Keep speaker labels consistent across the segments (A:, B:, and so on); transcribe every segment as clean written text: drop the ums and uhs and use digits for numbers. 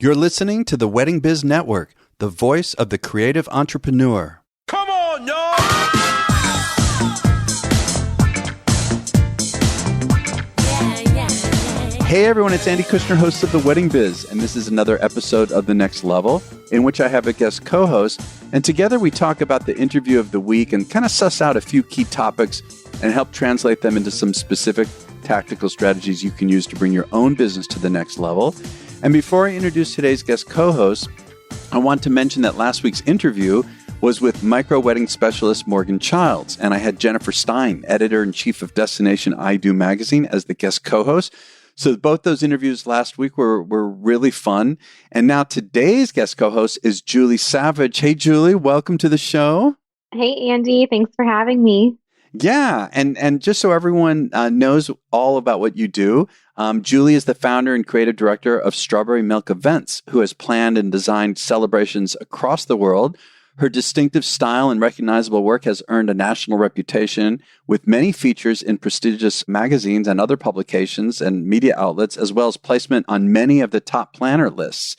A: You're listening to the Wedding Biz Network, the voice of the creative entrepreneur.
B: Come on, y'all!
A: Hey everyone, it's Andy Kushner, host of The Wedding Biz, and this is another episode of The Next Level, in which I have a guest co-host, and together we talk about the interview of the week and kind of suss out a few key topics and help translate them into some specific tactical strategies you can use to bring your own business to the next level. And before I introduce today's guest co-host, I want to mention that last week's interview was with micro-wedding specialist Morgan Childs, and I had Jennifer Stein, editor-in-chief of Destination I Do magazine, as the guest co-host. So both those interviews last week were really fun. And now today's guest co-host is Julie Savage. Hey, Julie, welcome to the show.
C: Hey, Andy. Thanks for having me.
A: Yeah. And just so everyone knows all about what you do, Julie is the founder and creative director of Strawberry Milk Events, who has planned and designed celebrations across the world. Her distinctive style and recognizable work has earned a national reputation with many features in prestigious magazines and other publications and media outlets, as well as placement on many of the top planner lists.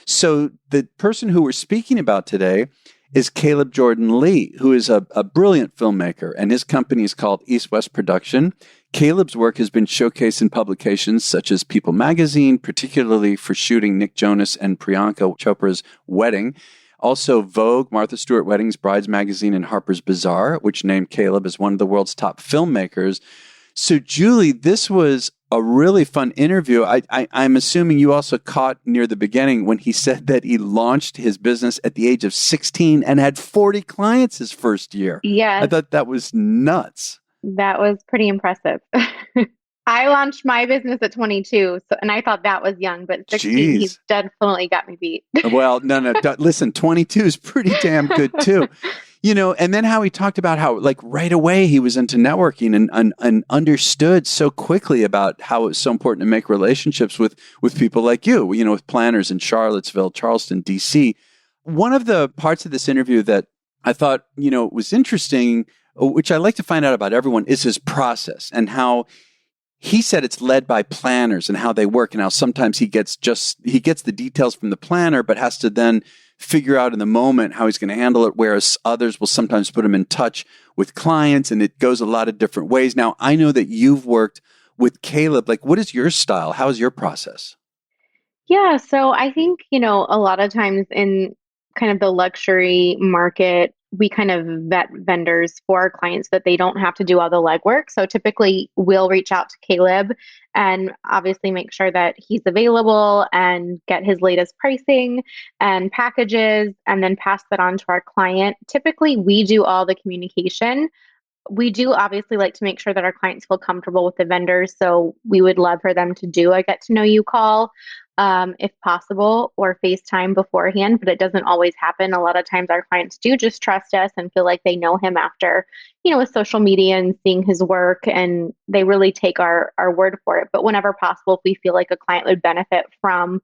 A: So the person who we're speaking about today is Caleb Jordan Lee, who is a brilliant filmmaker, and his company is called East West Production. Caleb's work has been showcased in publications such as People magazine, particularly for shooting Nick Jonas and Priyanka Chopra's wedding. Also, Vogue, Martha Stewart Weddings, Brides Magazine, and Harpers Bazaar, which named Caleb as one of the world's top filmmakers. So, Julie, this was a really fun interview. I'm assuming you also caught near the beginning when he said that he launched his business at the age of 16 and had 40 clients his first year.
C: Yes.
A: I thought that was nuts.
C: That was pretty impressive. I launched my business at 22, and I thought that was young, but 16,
A: Jeez.
C: He's definitely got me beat.
A: Well, no. Listen, 22 is pretty damn good too. You know, and then how he talked about how, like, right away he was into networking and understood so quickly about how it's so important to make relationships with people like you, with planners in Charlottesville, Charleston, D.C. One of the parts of this interview that I thought, was interesting, which I like to find out about everyone, is his process and how he said it's led by planners and how they work, and how sometimes he gets the details from the planner, but has to then figure out in the moment how he's going to handle it, whereas others will sometimes put him in touch with clients, and it goes a lot of different ways. Now, I know that you've worked with Caleb. Like, what is your style? How is your process?
C: Yeah, so I think, a lot of times in kind of the luxury market, we kind of vet vendors for our clients so that they don't have to do all the legwork. So typically we'll reach out to Caleb and obviously make sure that he's available and get his latest pricing and packages, and then pass that on to our client. Typically we do all the communication. We do obviously like to make sure that our clients feel comfortable with the vendors. So we would love for them to do a get to know you call, if possible, or FaceTime beforehand, but it doesn't always happen. A lot of times our clients do just trust us and feel like they know him after, with social media and seeing his work, and they really take our word for it. But whenever possible, if we feel like a client would benefit from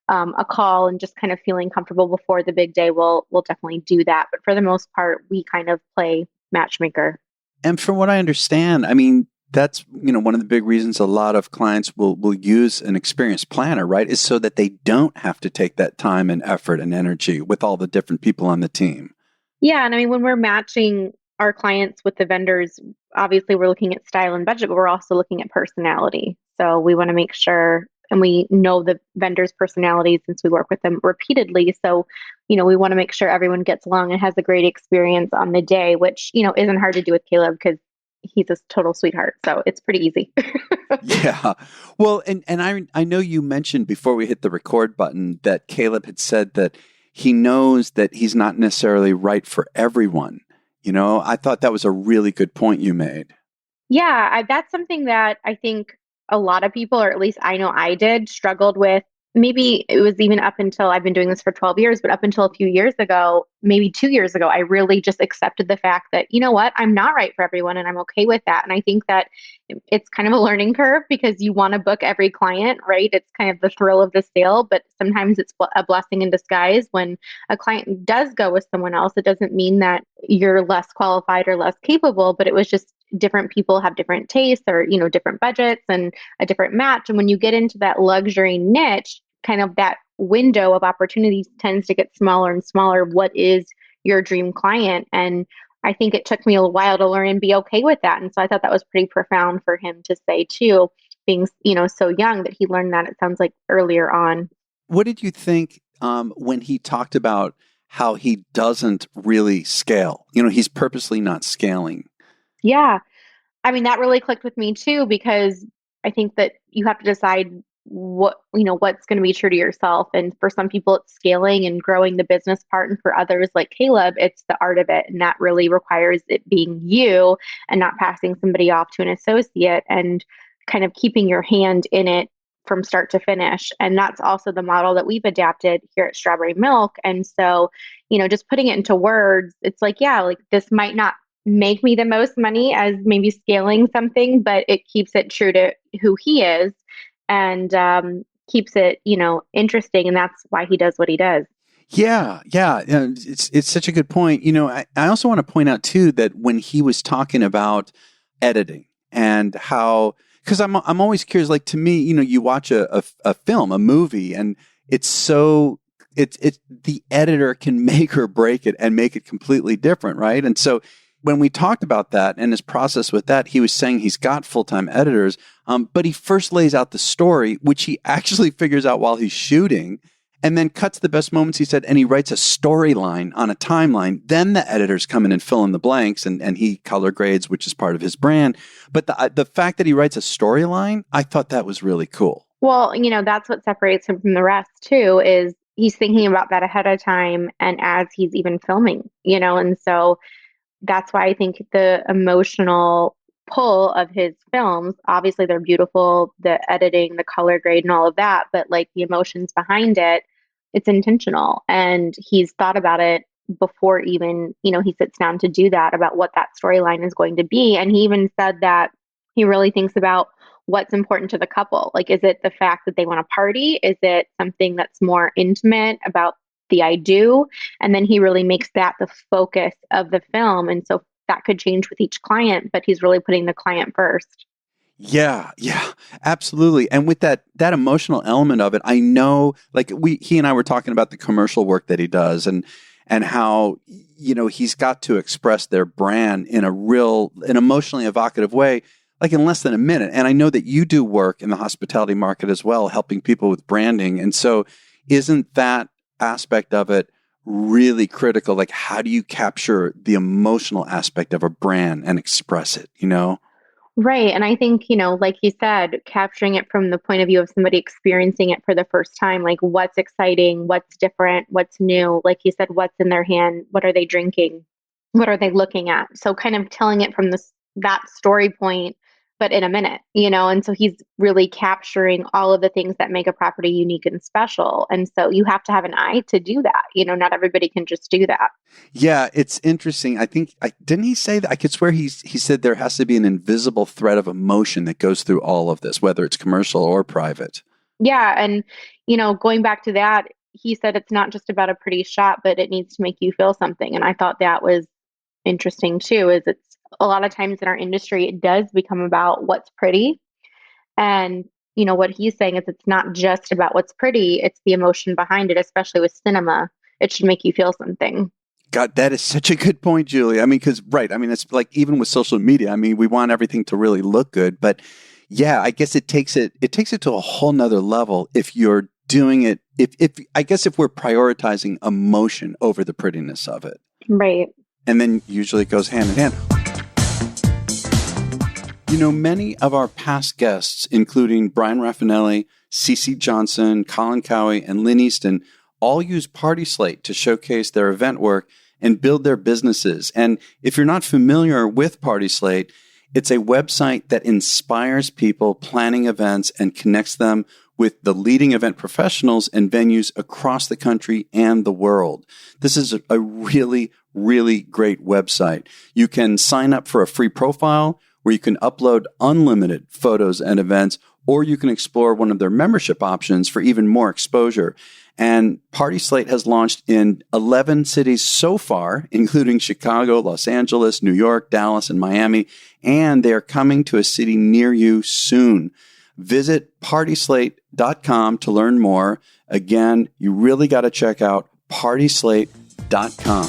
C: a call and just kind of feeling comfortable before the big day, we'll definitely do that. But for the most part, we kind of play matchmaker.
A: And from what I understand, I mean, that's, one of the big reasons a lot of clients will use an experienced planner, right? Is so that they don't have to take that time and effort and energy with all the different people on the team.
C: Yeah. And I mean, when we're matching our clients with the vendors, obviously we're looking at style and budget, but we're also looking at personality. So we want to make sure, and we know the vendors' personalities since we work with them repeatedly. So, we want to make sure everyone gets along and has a great experience on the day, which, isn't hard to do with Caleb because he's a total sweetheart. So it's pretty easy.
A: Yeah. Well, and I know you mentioned before we hit the record button that Caleb had said that he knows that he's not necessarily right for everyone. I thought that was a really good point you made.
C: Yeah, that's something that I think a lot of people, or at least I know I did, struggled with. Maybe it was even up until, I've been doing this for 12 years, but up until a few years ago, maybe 2 years ago, I really just accepted the fact that, I'm not right for everyone, and I'm okay with that. And I think that it's kind of a learning curve because you want to book every client, right? It's kind of the thrill of the sale, but sometimes it's a blessing in disguise when a client does go with someone else. It doesn't mean that you're less qualified or less capable, but it was just different people have different tastes or, different budgets and a different match. And when you get into that luxury niche, kind of that window of opportunities tends to get smaller and smaller. What is your dream client? And I think it took me a while to learn and be okay with that. And so I thought that was pretty profound for him to say too, being, so young that he learned that, it sounds like, earlier on.
A: What did you think when he talked about how he doesn't really scale? He's purposely not scaling.
C: Yeah. I mean, that really clicked with me too, because I think that you have to decide what's going to be true to yourself. And for some people, it's scaling and growing the business part. And for others, like Caleb, it's the art of it. And that really requires it being you and not passing somebody off to an associate, and kind of keeping your hand in it from start to finish. And that's also the model that we've adapted here at Strawberry Milk. And so, just putting it into words, it's like, yeah, like this might not make me the most money as maybe scaling something, but it keeps it true to who he is, and keeps it, interesting. And that's why he does what he does.
A: Yeah. It's such a good point. I also want to point out too that when he was talking about editing and how, because I'm always curious, like to me, you watch a film, a movie, and it's so the editor can make or break it and make it completely different, right? And so when we talked about that and his process with that, he was saying he's got full-time editors, but he first lays out the story, which he actually figures out while he's shooting, and then cuts the best moments, he said, and he writes a storyline on a timeline. Then the editors come in and fill in the blanks, and he color grades, which is part of his brand. But the fact that he writes a storyline, I thought that was really cool.
C: Well, that's what separates him from the rest too, is he's thinking about that ahead of time and as he's even filming, and so that's why I think the emotional pull of his films, obviously they're beautiful, the editing, the color grade and all of that, but like the emotions behind it, it's intentional. And he's thought about it before even, he sits down to do that, about what that storyline is going to be. And he even said that he really thinks about what's important to the couple. Like, is it the fact that they want to party? Is it something that's more intimate about the I do? And then he really makes that the focus of the film. And so that could change with each client, but he's really putting the client first.
A: Yeah, absolutely. And with that emotional element of it, I know, like he and I were talking about the commercial work that he does, and how, he's got to express their brand in an emotionally evocative way, like in less than a minute. And I know that you do work in the hospitality market as well, helping people with branding. And so isn't that aspect of it really critical? Like, how do you capture the emotional aspect of a brand and express it,
C: Right. And I think, like you said, capturing it from the point of view of somebody experiencing it for the first time, like what's exciting, what's different, what's new, like you said, what's in their hand, what are they drinking, what are they looking at? So kind of telling it from that story point, but in a minute, and so he's really capturing all of the things that make a property unique and special. And so you have to have an eye to do that. Not everybody can just do that.
A: Yeah, it's interesting. I think, didn't he say that? I could swear he said there has to be an invisible thread of emotion that goes through all of this, whether it's commercial or private.
C: Yeah. And, going back to that, he said it's not just about a pretty shot, but it needs to make you feel something. And I thought that was interesting too, is it's a lot of times in our industry, it does become about what's pretty. And, what he's saying is it's not just about what's pretty, it's the emotion behind it, especially with cinema. It should make you feel something.
A: God, that is such a good point, Julie. I mean, it's like even with social media, I mean, we want everything to really look good, but yeah, I guess it takes it to a whole nother level if you're doing it. If we're prioritizing emotion over the prettiness of it.
C: Right.
A: And then usually it goes hand in hand. Many of our past guests, including Brian Raffinelli, Cece Johnson, Colin Cowie, and Lynn Easton, all use Party Slate to showcase their event work and build their businesses. And if you're not familiar with Party Slate, it's a website that inspires people planning events and connects them with the leading event professionals and venues across the country and the world. This is a really, really great website. You can sign up for a free profile where you can upload unlimited photos and events, or you can explore one of their membership options for even more exposure. And Party Slate has launched in 11 cities so far, including Chicago, Los Angeles, New York, Dallas, and Miami, and they are coming to a city near you soon. Visit partyslate.com to learn more. Again, you really got to check out partyslate.com.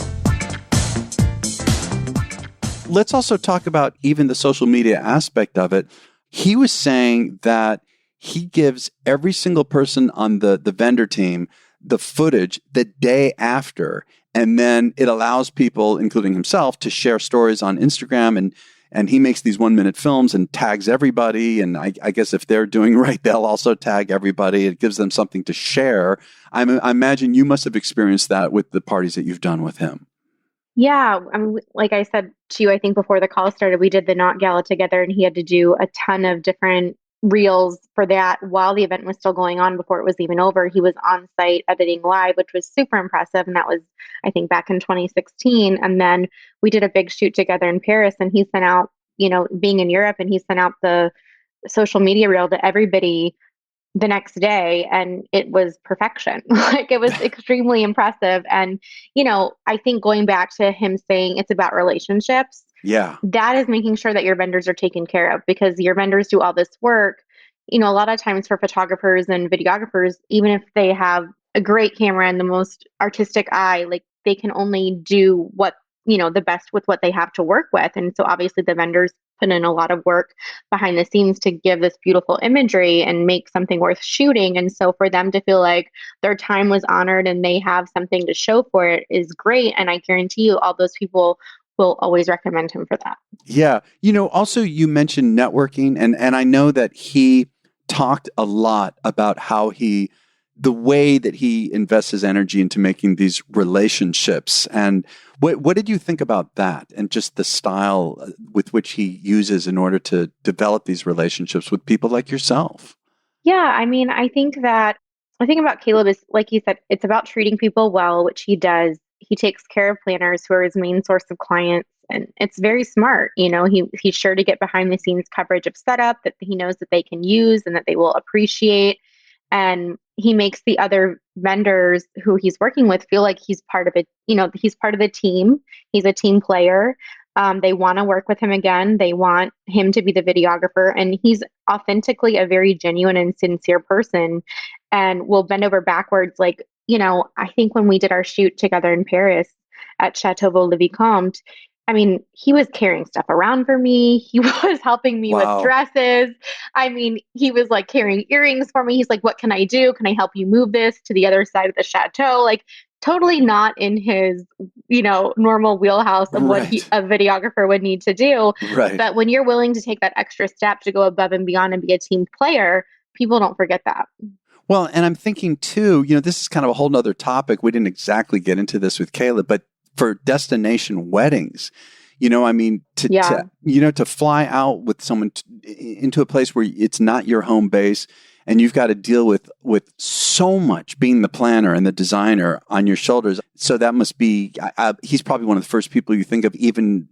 A: Let's also talk about even the social media aspect of it. He was saying that he gives every single person on the vendor team the footage the day after, and then it allows people, including himself, to share stories on Instagram, and he makes these 1-minute films and tags everybody. And I guess if they're doing right, they'll also tag everybody. It gives them something to share. I imagine you must have experienced that with the parties that you've done with him.
C: Yeah, I mean, like I said to you, I think before the call started, we did the Not Gala together, and he had to do a ton of different reels for that while the event was still going on before it was even over. He was on site editing live, which was super impressive. And that was, I think, back in 2016. And then we did a big shoot together in Paris, and he sent out, being in Europe, and he sent out the social media reel to everybody the next day, and it was perfection. Like, it was extremely impressive. And, I think going back to him saying it's about relationships,
A: yeah,
C: that is making sure that your vendors are taken care of, because your vendors do all this work. A lot of times for photographers and videographers, even if they have a great camera and the most artistic eye, like, they can only do what, the best with what they have to work with. And so obviously the vendors put in a lot of work behind the scenes to give this beautiful imagery and make something worth shooting. And so for them to feel like their time was honored and they have something to show for it is great. And I guarantee you all those people will always recommend him for that.
A: Yeah. Also you mentioned networking, and I know that he talked a lot about how the way that he invests his energy into making these relationships. And what did you think about that, and just the style with which he uses in order to develop these relationships with people like yourself?
C: Yeah, I mean, I think about Caleb is, like you said, it's about treating people well, which he does. He takes care of planners who are his main source of clients, and it's very smart. He's sure to get behind the scenes coverage of setup that he knows that they can use and that they will appreciate. And he makes the other vendors who he's working with feel like he's part of it. He's part of the team. He's a team player. They want to work with him again. They want him to be the videographer. And he's authentically a very genuine and sincere person, and will bend over backwards. Like, I think when we did our shoot together in Paris at Chateau le Vicomte, I mean, he was carrying stuff around for me. He was helping me with dresses. I mean, he was like carrying earrings for me. He's like, what can I do? Can I help you move this to the other side of the chateau? Like, totally not in his, normal wheelhouse of what a videographer would need to do.
A: Right.
C: But when you're willing to take that extra step to go above and beyond and be a team player, people don't forget that.
A: Well, and I'm thinking too, this is kind of a whole nother topic. We didn't exactly get into this with Caleb, but for destination weddings, to fly out with someone into a place where it's not your home base, and you've got to deal with so much being the planner and the designer on your shoulders. So that must be, he's probably one of the first people you think of, even,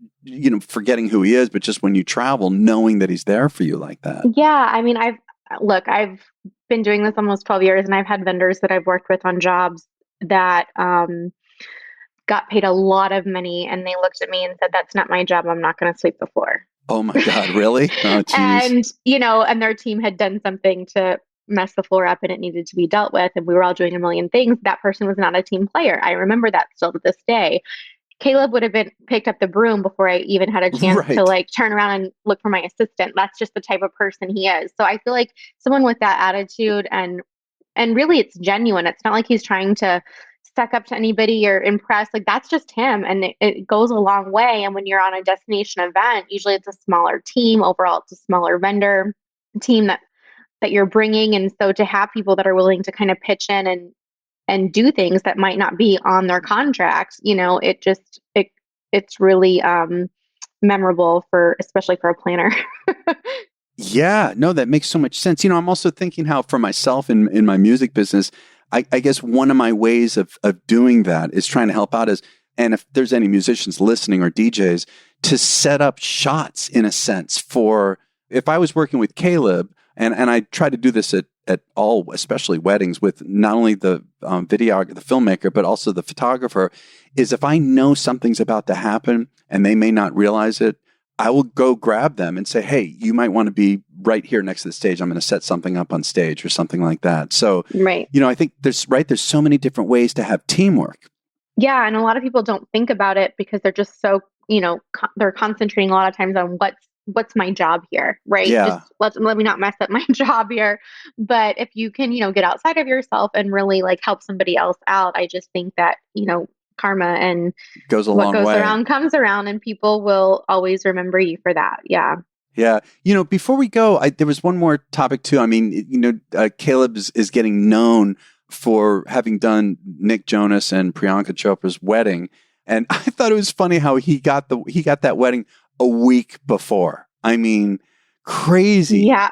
A: forgetting who he is, but just when you travel, knowing that he's there for you like that.
C: Yeah. I mean, I've been doing this almost 12 years, and I've had vendors that I've worked with on jobs that, got paid a lot of money, and they looked at me and said, that's not my job. I'm not going to sweep the floor.
A: Oh my God, really? Oh, geez.
C: And, and their team had done something to mess the floor up, and it needed to be dealt with. And we were all doing a million things. That person was not a team player. I remember that still to this day. Caleb would have picked up the broom before I even had a chance to turn around and look for my assistant. That's just the type of person he is. So I feel like someone with that attitude, and really it's genuine. It's not like he's trying to suck up to anybody or impress. Like, that's just him, and it goes a long way. And when you're on a destination event, usually it's a smaller team. Overall, it's a smaller vendor team that you're bringing. And so to have people that are willing to kind of pitch in and do things that might not be on their contract, it's really memorable, especially for a planner.
A: Yeah, no, that makes so much sense. I'm also thinking how for myself in my music business, I guess one of my ways of doing that is trying to help out and if there's any musicians listening or DJs, to set up shots in a sense for, if I was working with Caleb, and I try to do this at all, especially weddings, with not only the videographer, the filmmaker, but also the photographer, is if I know something's about to happen and they may not realize it, I will go grab them and say, hey, you might want to be right here next to the stage. I'm going to set something up on stage or something like that. So,
C: Right.
A: I think there's so many different ways to have teamwork.
C: Yeah. And a lot of people don't think about it because they're just so, they're concentrating a lot of times on what's my job here, right?
A: Yeah.
C: Just let me not mess up my job here. But if you can, get outside of yourself and really like help somebody else out, I just think that, karma and
A: Goes a
C: what
A: long
C: goes
A: way.
C: around comes around, and people will always remember you for that. Yeah.
A: Yeah. Before we go, there was one more topic too. I mean, Caleb is getting known for having done Nick Jonas and Priyanka Chopra's wedding. And I thought it was funny how he got that wedding a week before. I mean, crazy.
C: Yeah.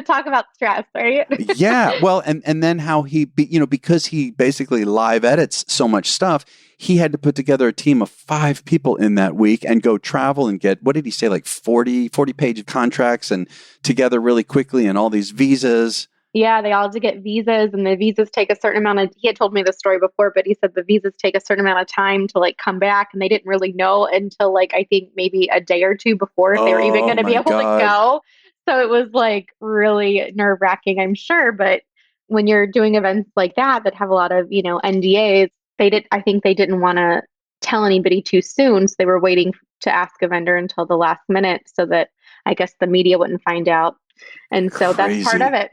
C: Talk about stress, right?
A: Yeah. Well, and then how because he basically live edits so much stuff, he had to put together a team of 5 people in that week and go travel and get, what did he say, like 40 page contracts and together really quickly and all these visas.
C: Yeah, they all had to get visas, and the visas take a certain amount of, he had told me the story before, but he said the visas take a certain amount of time to like come back, and they didn't really know until like, I think maybe a day or two before if they were even going to be able to go. So it was like really nerve wracking, I'm sure. But when you're doing events like that have a lot of, NDAs, I think they didn't want to tell anybody too soon. So they were waiting to ask a vendor until the last minute so that I guess the media wouldn't find out. And so that's part of it.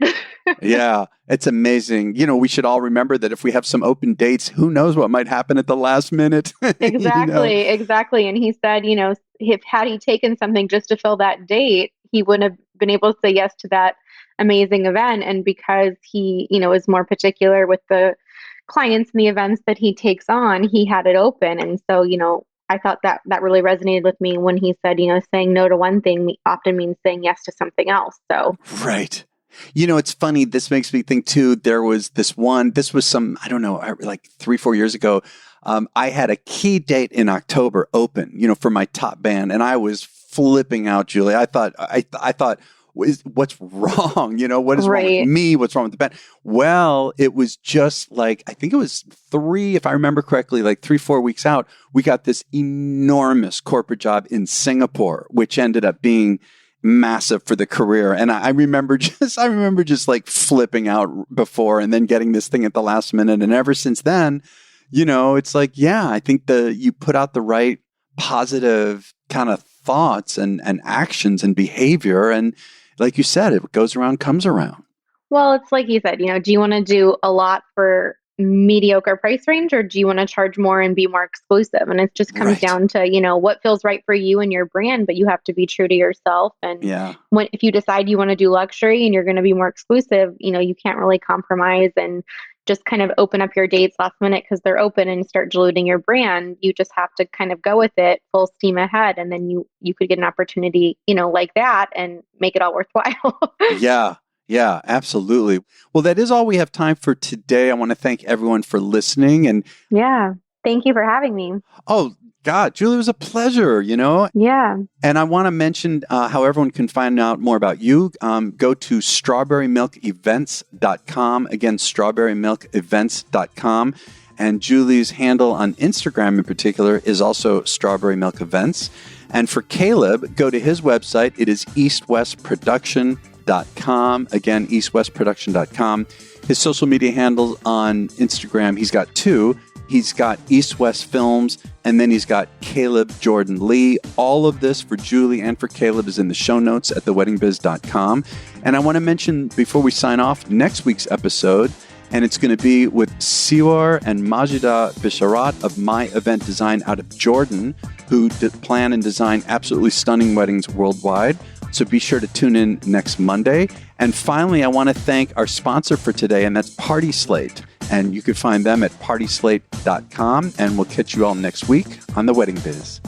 A: Yeah, it's amazing. We should all remember that if we have some open dates, who knows what might happen at the last minute.
C: Exactly. And he said, had he taken something just to fill that date, he wouldn't have been able to say yes to that amazing event. And because he, is more particular with the clients and the events that he takes on, he had it open. And so, I thought that really resonated with me when he said, saying no to one thing often means saying yes to something else. So,
A: right. It's funny. This makes me think too, there was this was some, I don't know, like 3-4 years ago. I had a key date in October open, for my top band. And I was flipping out, Julie. I thought, what's wrong? What is wrong with me? What's wrong with the band? Well, it was just like, I think it was 3, if I remember correctly, like 3-4 weeks out, we got this enormous corporate job in Singapore, which ended up being massive for the career. And I remember just like flipping out before and then getting this thing at the last minute. And ever since then, it's like, yeah, I think you put out the right positive kind of thoughts and actions and behavior. And like you said, it goes around, comes around.
C: Well, it's like you said, do you want to do a lot for mediocre price range, or do you want to charge more and be more exclusive? And it just comes down to, what feels right for you and your brand, but you have to be true to yourself. And if you decide you want to do luxury and you're going to be more exclusive, you can't really compromise and just kind of open up your dates last minute because they're open and start diluting your brand. You just have to kind of go with it full steam ahead. And then you could get an opportunity, like that and make it all worthwhile.
A: Yeah, absolutely. Well, that is all we have time for today. I want to thank everyone for listening. And
C: yeah, thank you for having me.
A: Oh, God, Julie, it was a pleasure,
C: Yeah.
A: And I want to mention how everyone can find out more about you. Go to strawberrymilkevents.com. Again, strawberrymilkevents.com. And Julie's handle on Instagram in particular is also Strawberry Milk Events. And for Caleb, go to his website. It is eastwestproduction.com. Again, eastwestproduction.com. His social media handles on Instagram, he's got 2. He's got East West Films, and then he's got Caleb Jordan Lee. All of this for Julie and for Caleb is in the show notes at theweddingbiz.com. And I want to mention before we sign off next week's episode, and it's going to be with Siwar and Majida Bisharat of My Event Design out of Jordan, who plan and design absolutely stunning weddings worldwide. So be sure to tune in next Monday. And finally, I want to thank our sponsor for today, and that's Party Slate. And you can find them at partyslate.com. And we'll catch you all next week on The Wedding Biz.